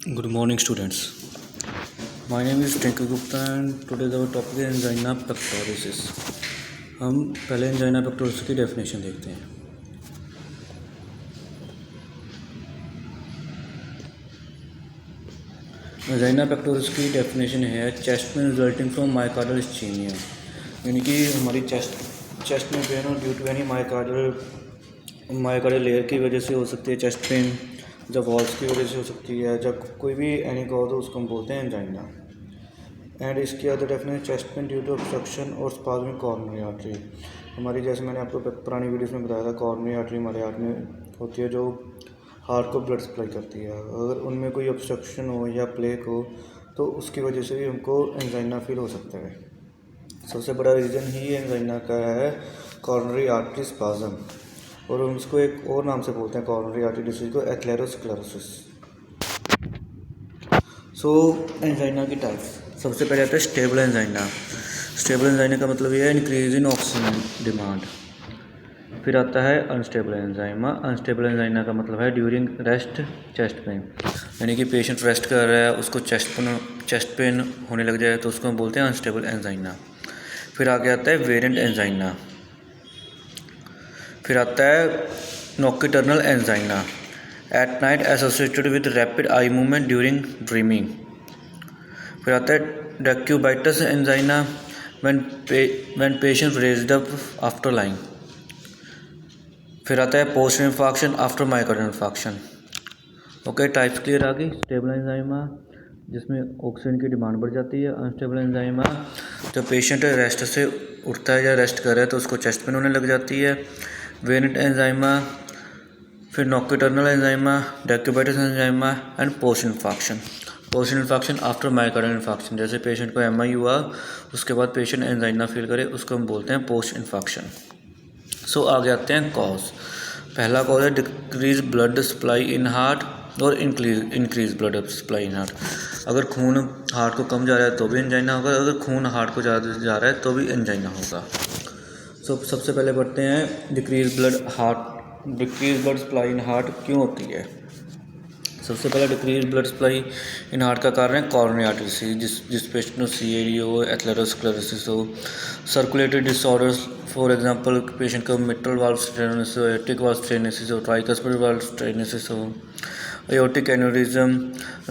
Good morning, students. My name is Tinku Gupta, and today's our topic is angina pectoris. हम पहले angina pectoris की definition देखते हैं. angina pectoris की definition है चेस्ट में रिजल्टिंग फ्रॉम मायोकार्डियल इस्चेमिया, यानी कि हमारी चेस्ट में पेन और due to any myocardial layer की वजह से हो सकती है चेस्ट पेन, जब वॉल्स की वजह से हो सकती है, जब कोई भी एनी कॉज हो उसको हम बोलते हैं एंजाइना. एंड इसकी other definition chest pain due to obstruction और स्पाज्मिक कॉरोनरी आर्टरी. हमारी जैसे मैंने आपको पुरानी वीडियोस में बताया था, कॉरोनरी आर्टरी हमारे हार्ट में होती है जो हार्ट को ब्लड सप्लाई करती है. अगर उनमें कोई ऑब्स्ट्रक्शन हो या प्लेक हो तो उसकी वजह से भी हमको एंजाइना फील हो सकता है. सबसे बड़ा रीज़न ही एंजाइना का है कॉरोनरी आर्टरी स्पाज्म, और हम इसको एक और नाम से बोलते हैं कॉरोनरी आर्टरी डिसीज को एथेरोस्क्लेरोसिस. सो एंजाइना की टाइप्स. सबसे पहले आता है स्टेबल एंजाइना. स्टेबल एंजाइना का मतलब ये है इंक्रीज इन ऑक्सीजन डिमांड. फिर आता है अनस्टेबल एंजाइना. अनस्टेबल एंजाइना का मतलब है ड्यूरिंग रेस्ट चेस्ट पेन, यानी कि पेशेंट रेस्ट कर रहा है उसको चेस्ट पेन होने लग जाए तो उसको हम बोलते हैं अनस्टेबल एंजाइना. फिर आगे आता है वेरिएंट एंजाइना. फिर आता है nocturnal angina, at night associated with rapid eye movement during dreaming. फिर आता है decubitus angina, when patient raised up after lying. फिर आता है post infarction after myocardial infarction. Okay, types clear आ गई. स्टेबल एंजाइना जिसमें ऑक्सीजन की डिमांड बढ़ जाती है. अनस्टेबल एंजाइना जब पेशेंट रेस्ट से उठता है या रेस्ट कर रहा है तो उसको चेस्ट पेन होने लग जाती है. वेरिएंट एंजाइना, फिर nocturnal angina, decubitus angina and post infarction. Post infarction after myocardial infarction, जैसे पेशेंट को एमआई हुआ उसके बाद पेशेंट एंजाइना फील करे उसको हम बोलते हैं पोस्ट इन्फार्क्शन. सो आगे आते हैं कॉज. पहला कॉज है decrease blood supply in heart और increase blood supply in heart. अगर खून हार्ट को कम जा रहा है तो भी एंजाइना होगा, अगर खून हार्ट को ज़्यादा जा रहा है तो भी एंजाइना होगा. सो सबसे पहले पढ़ते हैं decrease blood supply in heart क्यों होती है. सबसे पहले decrease blood supply in heart का कारण है कॉरोनरी आर्टरी डिसीज, जिस पेशेंट को सीएडी हो, एथेरोस्क्लेरोसिस हो, circulatory disorders, for example patient को मिट्रल वाल्व स्टेनोसिस हो, एओर्टिक वाल्व स्टेनोसिस हो, ट्राइकस्पिड वाल्व स्टेनोसिस हो, एओर्टिक एन्यूरिज्म.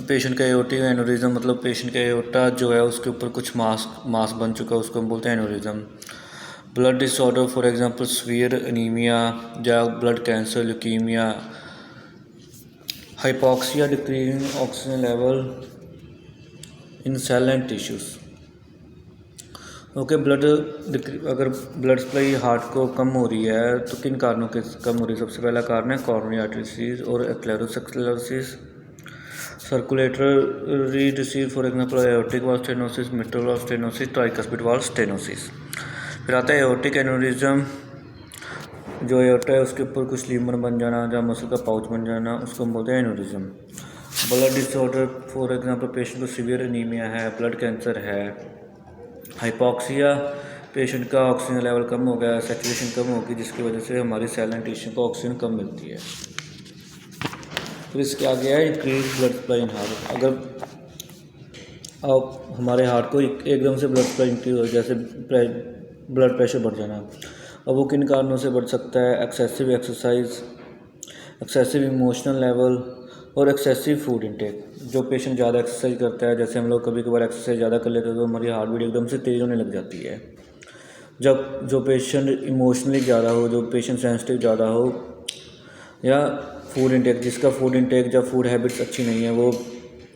पेशेंट का एओर्टिक एन्यूरिज्म मतलब पेशेंट का एओर्टा जो है उसके ऊपर कुछ मास बन चुका है, उसको हम बोलते हैं aneurysm. Blood disorder, for example severe anaemia या blood cancer, leukaemia. Hypoxia, decreasing oxygen level in cell and tissues. Okay, अगर ब्लड सप्लाई हार्ट को कम हो रही है तो किन कारणों के कम हो रही है. सबसे पहला कारण है कॉरोनरी आर्टरी डिसीज और atherosclerosis. Circulatory disease, for example aortic valve stenosis, mitral valve stenosis, tricuspid valve stenosis. फिर आता है एओर्टिक एन्यूरिज्म. जो एओर्टा है उसके ऊपर कुछ लीमर बन जाना या मसल का पाउच बन जाना, उसको हम बोलते हैं aneurysm. Blood disorder, for example patient को सीवियर एनीमिया है, ब्लड कैंसर है. हाइपॉक्सिया, पेशेंट का ऑक्सीजन लेवल कम हो गया, सैचुरेशन कम होगी जिसकी वजह से हमारी सेल एंड टिश्यू को ऑक्सीजन कम मिलती है. फिर इसके आगे है increase blood supply in heart. अगर अब हमारे हार्ट को एकदम से ब्लड सप्लाई इंक्रीज हो, जैसे ब्लड प्रेशर बढ़ जाना, अब वो किन कारणों से बढ़ सकता है. Excessive exercise, excessive emotional level और एक्सेसिव फूड इंटेक. जो पेशेंट ज़्यादा एक्सरसाइज करता है, जैसे हम लोग कभी कभार एक्सरसाइज ज़्यादा कर लेते हैं तो हमारी हार्ट बीट एकदम से तेज़ होने लग जाती है. जब जो पेशेंट इमोशनली ज़्यादा हो, जो पेशेंट सेंसिटिव ज़्यादा हो, या फूड इंटेक, जिसका फूड इंटेक या फूड हैबिट्स अच्छी नहीं है, वो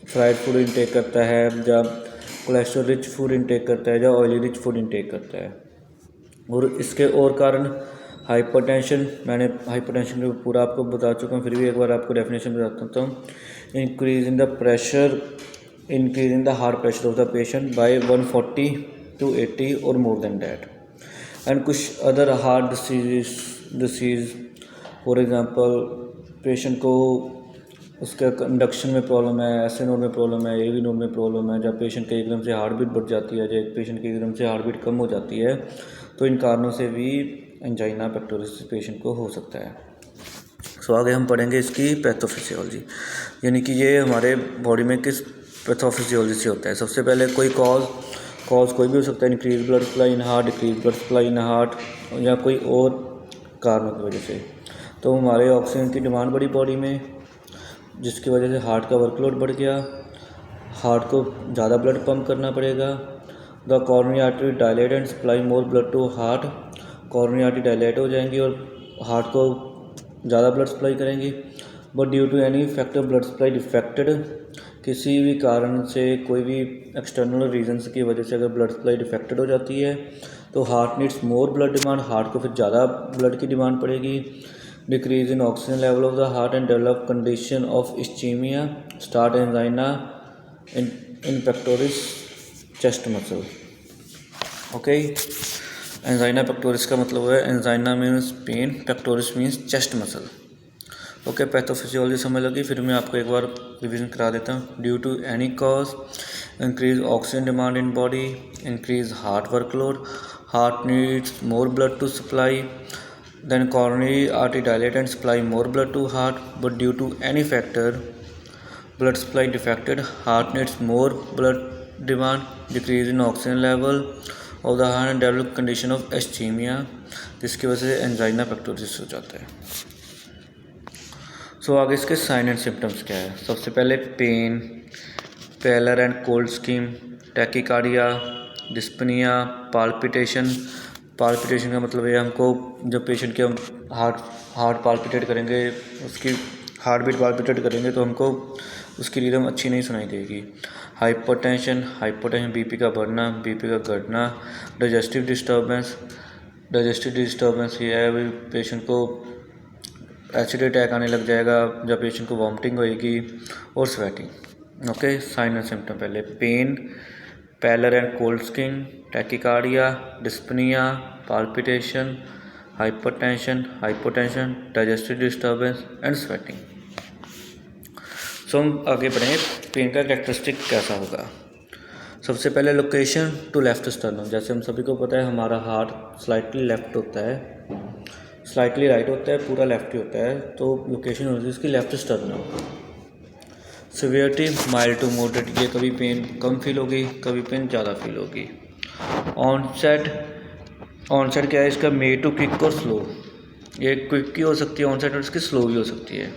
फ्राइड फूड इंटेक करता है या कोलेस्ट्रॉल रिच फूड इंटेक करता है या ऑयली रिच फूड इंटेक करता है. और इसके और कारण हाइपरटेंशन. मैंने हाइपरटेंशन को पूरा आपको बता चुका हूँ, फिर भी एक बार आपको डेफिनेशन बताता हूँ. Increase in the heart pressure of the patient bye 140 to 80 और मोर देन डैट. एंड कुछ other heart disease, for example patient को उसके कंडक्शन में प्रॉब्लम है, एसए नोड में प्रॉब्लम है, एवी नोड में प्रॉब्लम है, जब पेशेंट के एकदम से हार्ट बीट बढ़ जाती है, जब पेशेंट की एकदम से हार्ट बीट कम हो जाती है, तो इन कारणों से भी एंजाइना पेक्टोरिस पेशेंट को हो सकता है. सो आगे हम पढ़ेंगे इसकी पैथोफिजियोलॉजी, यानी कि ये हमारे बॉडी में किस पैथोफिजियोलॉजी से होता है। सबसे पहले कोई कॉज कोई भी हो सकता है, increase blood supply in heart, decrease blood supply in heart, या कोई और कारणों की वजह से। तो हमारे ऑक्सीजन की डिमांड बढ़ी बॉडी में, जिसकी वजह से हार्ट का वर्कलोड बढ़ गया, हार्ट को ज़्यादा ब्लड पंप करना पड़ेगा। The coronary artery dilate and supply more blood to heart, coronary artery dilate हो जाएंगी और हार्ट को ज़्यादा ब्लड सप्लाई करेंगी। But due to any factor blood supply defected, किसी भी कारण से, कोई भी एक्सटर्नल रीजन्स की वजह से अगर ब्लड सप्लाई डिफेक्टेड हो जाती है तो heart needs more blood demand, heart को फिर ज़्यादा ब्लड की डिमांड पड़ेगी। Decrease in oxygen level of the heart and develop condition of ischemia, start angina in pectoris chest muscle. Okay, angina pectoris का मतलब है, angina means pain, pectoris means chest muscle. Okay, pathophysiology समझ लगी। फिर मैं आपको एक बार रिवीजन करा देता हूँ। Due to any cause increase oxygen demand in body, increase heart workload, heart needs more blood to supply, then coronary artery dilate and supply more blood to heart, but due to any factor blood supply defected, heart needs more blood demand, decrease in oxygen level of the heart and develop condition of ischemia, जिसकी वजह से angina pectoris हो जाता है। सो आगे इसके sign and symptoms क्या है। सबसे पहले pain, pallor and cold skin, tachycardia, dyspnoea, palpitation. Palpitation का मतलब ये हमको जब पेशेंट के हम हार्ट पाल्पिटेट करेंगे, उसकी हार्ट बीट पाल्पिटेट करेंगे तो हमको उसकी रिदम अच्छी नहीं सुनाई देगी। हाइपरटेंशन बीपी का बढ़ना, बीपी का घटना। डाइजेस्टिव डिस्टर्बेंस ये है, पेशेंट को एसिड अटैक आने लग जाएगा, जब पेशेंट को वॉमिटिंग होएगी, और sweating. Okay, sign and symptom पहले pain, pallor and cold skin, tachycardia, dyspnoea, palpitation, hypertension, digestive disturbance and sweating. So हम आगे बढ़ेंगे, पेन का कैरेक्टरिस्टिक कैसा होगा। सबसे पहले लोकेशन टू लेफ्ट स्टर्नम। जैसे हम सभी को पता है हमारा हार्ट स्लाइटली लेफ्ट होता है, स्लाइटली राइट होता है, पूरा लेफ्ट ही होता है, तो लोकेशन होती है इसकी left sternum. Severity mild to moderate, ये कभी पेन कम फील होगी, कभी पेन ज़्यादा फील होगी। ऑनसेट क्या है इसका, मे टू क्विक और स्लो। ये क्विक की हो सकती है ऑनसेट और इसकी स्लो भी हो सकती है।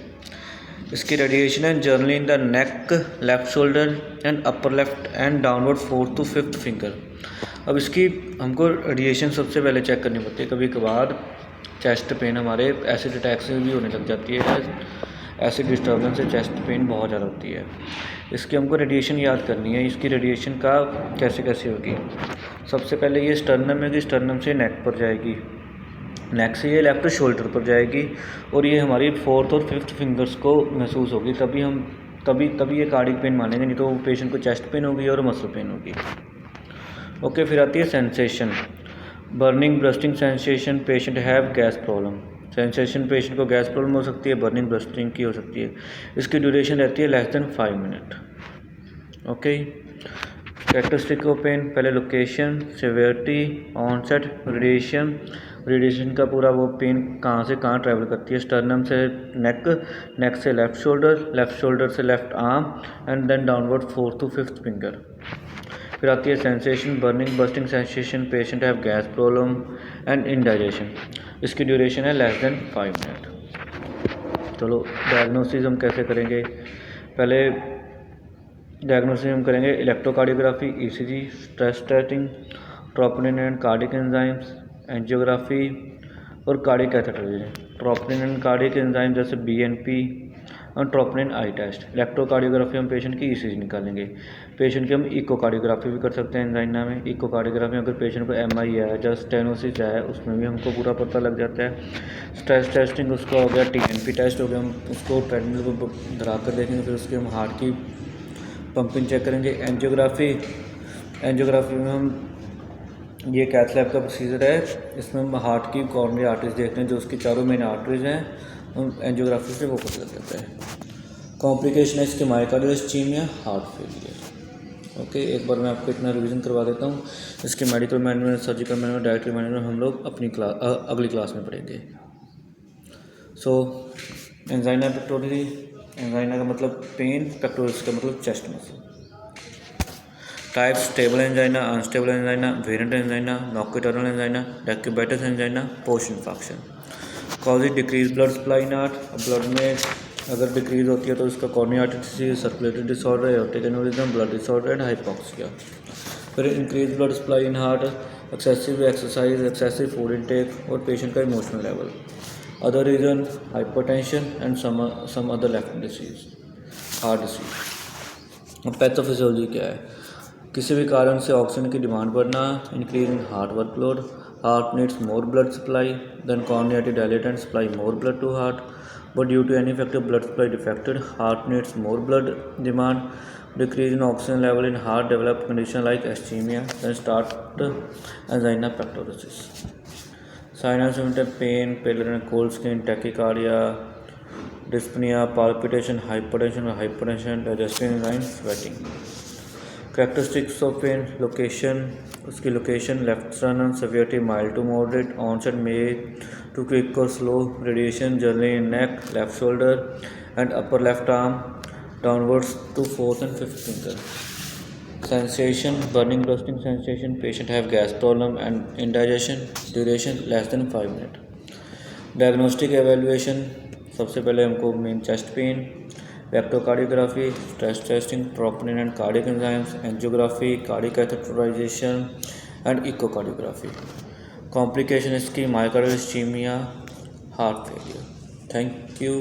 इसकी रेडिएशन है generally in the neck, left shoulder and upper left and downward 4th to 5th finger. अब इसकी हमको रेडिएशन सबसे पहले चेक करनी पड़ती है। कभी कभार चेस्ट पेन हमारे एसिड अटैक से भी होने लग जाती है, एसिड डिस्टर्बेंस से चेस्ट पेन बहुत ज़्यादा होती है। इसकी हमको रेडिएशन याद करनी है। इसकी रेडिएशन का कैसे होगी। सबसे पहले ये स्टर्नम में, स्टर्नम से नेक पर जाएगी, नेक से ये लेफ्ट शोल्डर पर जाएगी, और ये हमारी 4th और 5th फिंगर्स को महसूस होगी। तभी ये कार्डिक पेन मानेंगे, नहीं तो पेशेंट को चेस्ट पेन होगी और मसल पेन होगी। ओके, फिर आती है sensation, burning bursting sensation, patient have gas problem. Sensation patient को गैस प्रॉब्लम हो सकती है, बर्निंग ब्रस्टिंग की हो सकती है। इसकी ड्यूरेशन रहती है less than 5 minute. Okay, characteristic of pain, पहले लोकेशन, सिवियरिटी, ऑनसेट, रेडिएशन का पूरा वो पेन कहाँ से कहाँ ट्रैवल करती है। स्टर्नम से नेक, नेक से लेफ्ट शोल्डर से left arm and then downward 4th to 5th finger. फिर आती है sensation, burning bursting sensation, patient have gas problem and indigestion. इसकी ड्यूरेशन है लेस देन 5 मिनट। चलो डायग्नोसिस हम कैसे करेंगे। पहले डायग्नोसिस हम करेंगे electrocardiography, ECG, stress testing, troponin and cardiac enzymes, angiography और cardiac catheterisation. Troponin and cardiac enzyme जैसे बीएनपी और ट्रोपोनिन आई टेस्ट। इलेक्ट्रोकार्डियोग्राफी हम पेशेंट की ईसीजी निकालेंगे। पेशेंट की हम इकोकार्डियोग्राफी भी कर सकते हैं एंजाइना में। इकोकार्डियोग्राफी अगर पेशेंट को एमआई है या स्टेनोसिस है, उसमें भी हमको पूरा पता लग जाता है। स्ट्रेस टेस्टिंग उसका हो गया, टीएनपी टेस्ट हो गया, हम उसको ट्रेडमिल को धरा कर देखेंगे, फिर उसके हम हार्ट की पंपिंग चेक करेंगे। एंजियोग्राफी में हम ये कैथ लैब का प्रोसीजर है, इसमें हम हार्ट की कॉर्नरी आर्टरीज देखते हैं, जो उसकी चारों मेन आर्टरीज हैं, हम एंजियोग्राफी से वो पता लग जाता है। कॉम्प्लिकेशन है इसके myocardial ischaemia, heart failure. Okay, एक बार मैं आपको इतना रिवीजन करवा देता हूँ। इसके medical management, surgical management, dietary management हम लोग अपनी अगली क्लास में पढ़ेंगे। सो एंजाइना पेक्टोरिस, एंजाइना का मतलब पेन, पेक्टोरिस का मतलब chest muscle. Type stable angina, unstable angina, variant angina, nocturnal angina, decubitus angina, post infection. Cause decrease blood supply in heart, blood में अगर डिक्रीज होती है तो इसका coronary artery disease, circulatory disorder, aortic aneurysm, blood disorder and hypoxia. फिर increase blood supply in heart, excessive exercise, excessive food intake और patient का emotional level. Other reason hypertension and some other left disease, heart disease. अब pathophysiology क्या है? किसी भी कारण से ऑक्सीजन की डिमांड बढ़ना, increase in heart workload, heart needs more blood supply, then coronary artery dilate and supply more blood to heart, but due to any effective blood supply defected, heart needs more blood demand, decrease in oxygen level in heart, develop condition like ischemia, then start angina pectoris. Sign and symptom: pain, pallor and cold skin, tachycardia, dyspnea, palpitation, hypertension, digestive enzyme, sweating. Characteristics of pain: location, उसकी location left sternum, severity mild to moderate, onset may to quick or slow, radiation generally in neck, left shoulder and upper left arm, downwards to fourth and fifth finger. Sensation: burning, roasting sensation, patient have gas problem and indigestion, duration less than 5 minutes. Diagnostic evaluation: सबसे पहले हमको main chest pain, electrocardiography, stress testing, troponin and cardiac enzymes, angiography, cardiac catheterization and echocardiography. Complication इसकी myocardial ischemia, heart failure. Thank you.